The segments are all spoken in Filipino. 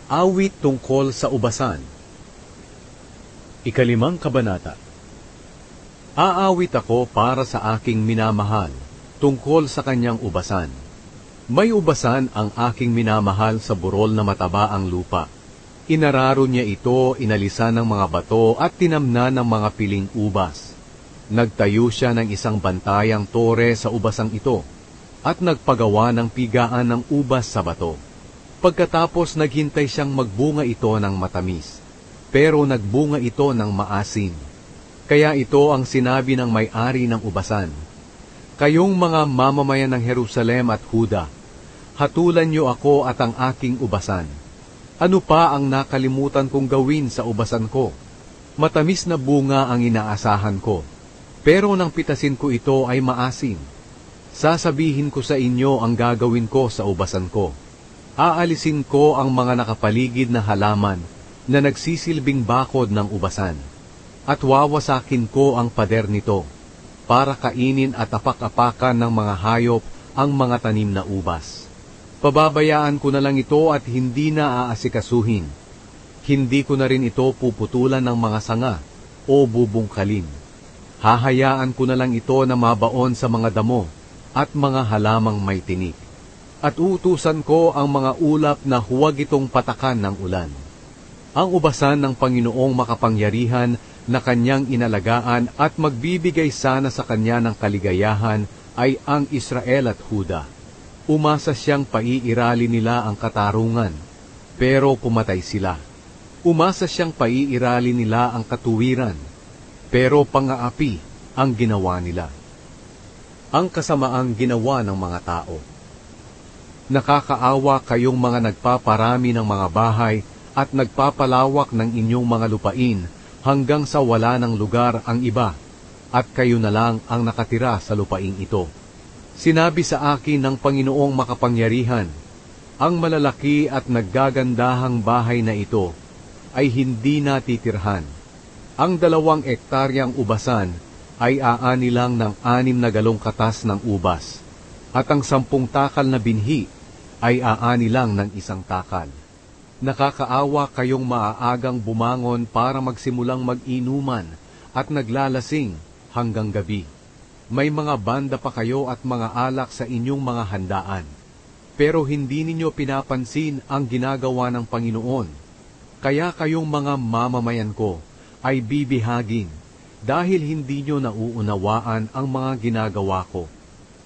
Awit tungkol sa ubasan. Ikalimang kabanata. Aawit ako para sa aking minamahal, tungkol sa kanyang ubasan. May ubasan ang aking minamahal sa burol na mataba ang lupa. Inararo niya ito, inalisan ng mga bato at tinamna ng mga piling ubas. Nagtayo siya ng isang bantayang tore sa ubasang ito, at nagpagawa ng pigaan ng ubas sa bato. Pagkatapos naghintay siyang magbunga ito ng matamis, pero nagbunga ito ng maasim. Kaya ito ang sinabi ng may-ari ng ubasan, "Kayong mga mamamayan ng Jerusalem at Huda, hatulan niyo ako at ang aking ubasan. Ano pa ang nakalimutan kong gawin sa ubasan ko? Matamis na bunga ang inaasahan ko, pero nang pitasin ko ito ay maasim. Sasabihin ko sa inyo ang gagawin ko sa ubasan ko. Aalisin ko ang mga nakapaligid na halaman na nagsisilbing bakod ng ubasan, at wawasakin ko ang pader nito, para kainin at apak-apakan ng mga hayop ang mga tanim na ubas. Pababayaan ko na lang ito at hindi na aasikasuhin. Hindi ko na rin ito puputulan ng mga sanga o bubungkalin. Hahayaan ko na lang ito na mabaon sa mga damo at mga halamang may tinik. At uutusan ko ang mga ulap na huwag itong patakan ng ulan. Ang ubasan ng Panginoong makapangyarihan na kanyang inalagaan at magbibigay sana sa kanya ng kaligayahan ay ang Israel at Huda. Umasa siyang paiirali nila ang katarungan, pero pumatay sila. Umasa siyang paiirali nila ang katuwiran, pero pang-aapi ang ginawa nila. Ang kasamaang ginawa ng mga tao. Nakakaawa kayong mga nagpaparami ng mga bahay at nagpapalawak ng inyong mga lupain hanggang sa wala ng lugar ang iba, at kayo na lang ang nakatira sa lupain ito. Sinabi sa akin ng Panginoong makapangyarihan, ang malalaki at naggagandahang bahay na ito ay hindi na titirhan. Ang 2 ektaryang ubasan ay aani lang ng 6 na galong katas ng ubas, at ang 10 takal na binhi ay aani lang ng 1 takal. Nakakaawa kayong maaagang bumangon para magsimulang mag-inuman at naglalasing hanggang gabi. May mga banda pa kayo at mga alak sa inyong mga handaan, pero hindi ninyo pinapansin ang ginagawa ng Panginoon. Kaya kayong mga mamamayan ko ay bibihagin, dahil hindi nyo nauunawaan ang mga ginagawa ko.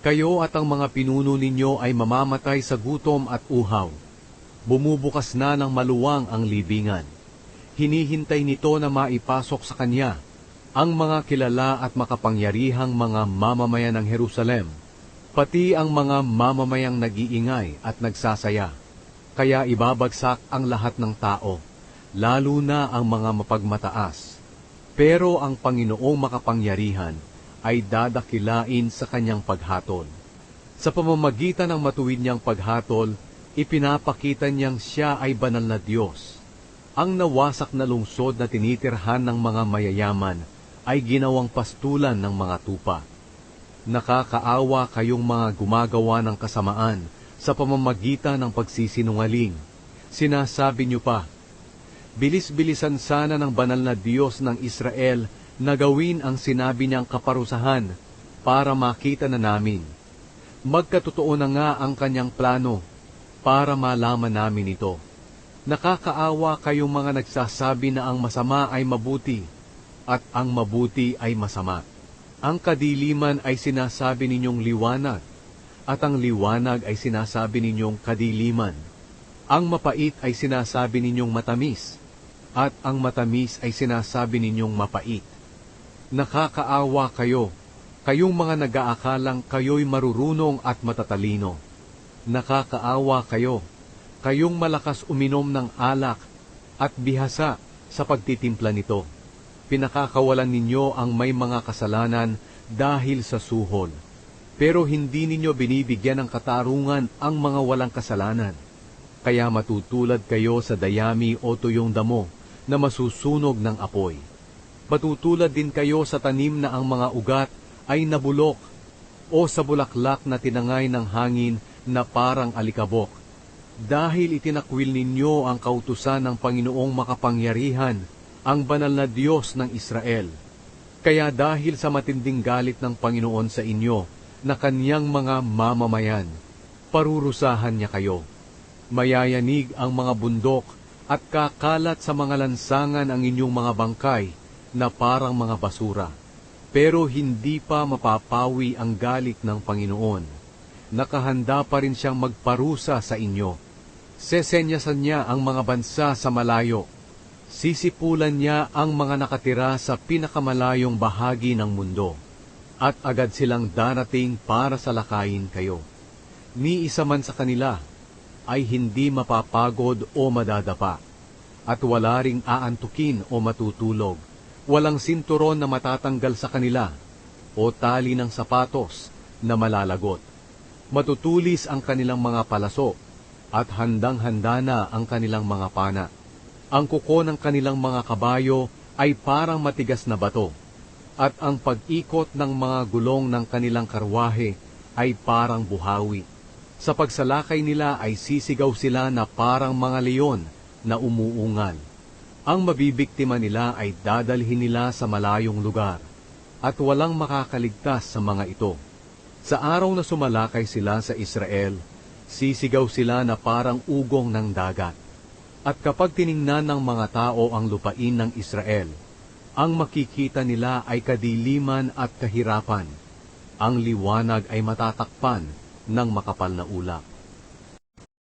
Kayo at ang mga pinuno ninyo ay mamamatay sa gutom at uhaw. Bumubukas na ng maluwang ang libingan. Hinihintay nito na maipasok sa kanya ang mga kilala at makapangyarihang mga mamamayan ng Jerusalem, pati ang mga mamamayang nag-iingay at nagsasaya. Kaya ibabagsak ang lahat ng tao, lalo na ang mga mapagmataas. Pero ang Panginoong makapangyarihan ay dadakilain sa kanyang paghatol. Sa pamamagitan ng matuwid niyang paghatol, ipinapakita niyang siya ay banal na Diyos. Ang nawasak na lungsod na tinitirhan ng mga mayayaman ay ginawang pastulan ng mga tupa. Nakakaawa kayong mga gumagawa ng kasamaan sa pamamagitan ng pagsisinungaling. Sinasabi niyo pa, bilis-bilisan sana ng banal na Diyos ng Israel na gawin ang sinabi niyang kaparusahan para makita na namin. Magkatotoo na nga ang kanyang plano para malaman namin ito. Nakakaawa kayong mga nagsasabi na ang masama ay mabuti at ang mabuti ay masama. Ang kadiliman ay sinasabi ninyong liwanag at ang liwanag ay sinasabi ninyong kadiliman. Ang mapait ay sinasabi ninyong matamis at ang matamis ay sinasabi ninyong mapait. Nakakaawa kayo, kayong mga nag-aakalang kayo'y marurunong at matatalino. Nakakaawa kayo, kayong malakas uminom ng alak at bihasa sa pagtitimpla nito. Pinakakawalan ninyo ang may mga kasalanan dahil sa suhol, pero hindi ninyo binibigyan ng katarungan ang mga walang kasalanan. Kaya matutulad kayo sa dayami o tuyong damo na masusunog ng apoy. Matutulad din kayo sa tanim na ang mga ugat ay nabulok, o sa bulaklak na tinangay ng hangin na parang alikabok. Dahil itinakwil ninyo ang kautusan ng Panginoong makapangyarihan, ang banal na Diyos ng Israel. Kaya dahil sa matinding galit ng Panginoon sa inyo, na kanyang mga mamamayan, parurusahan niya kayo. Mayayanig ang mga bundok at kakalat sa mga lansangan ang inyong mga bangkay na parang mga basura. Pero hindi pa mapapawi ang galit ng Panginoon. Nakahanda pa rin siyang magparusa sa inyo. Sesenyasan niya ang mga bansa sa malayo. Sisipulan niya ang mga nakatira sa pinakamalayong bahagi ng mundo. At agad silang darating para salakayin kayo. Ni isa man sa kanila ay hindi mapapagod o madadapa. At wala ring aantukin o matutulog. Walang sinturon na matatanggal sa kanila o tali ng sapatos na malalagot. Matutulis ang kanilang mga palaso at handang-handa na ang kanilang mga pana. Ang kuko ng kanilang mga kabayo ay parang matigas na bato, at ang pag-ikot ng mga gulong ng kanilang karwahe ay parang buhawi. Sa pagsalakay nila ay sisigaw sila na parang mga leon na umuungal. Ang mabibiktima nila ay dadalhin nila sa malayong lugar, at walang makakaligtas sa mga ito. Sa araw na sumalakay sila sa Israel, sisigaw sila na parang ugong ng dagat. At kapag tiningnan ng mga tao ang lupain ng Israel, ang makikita nila ay kadiliman at kahirapan. Ang liwanag ay matatakpan ng makapal na ulap.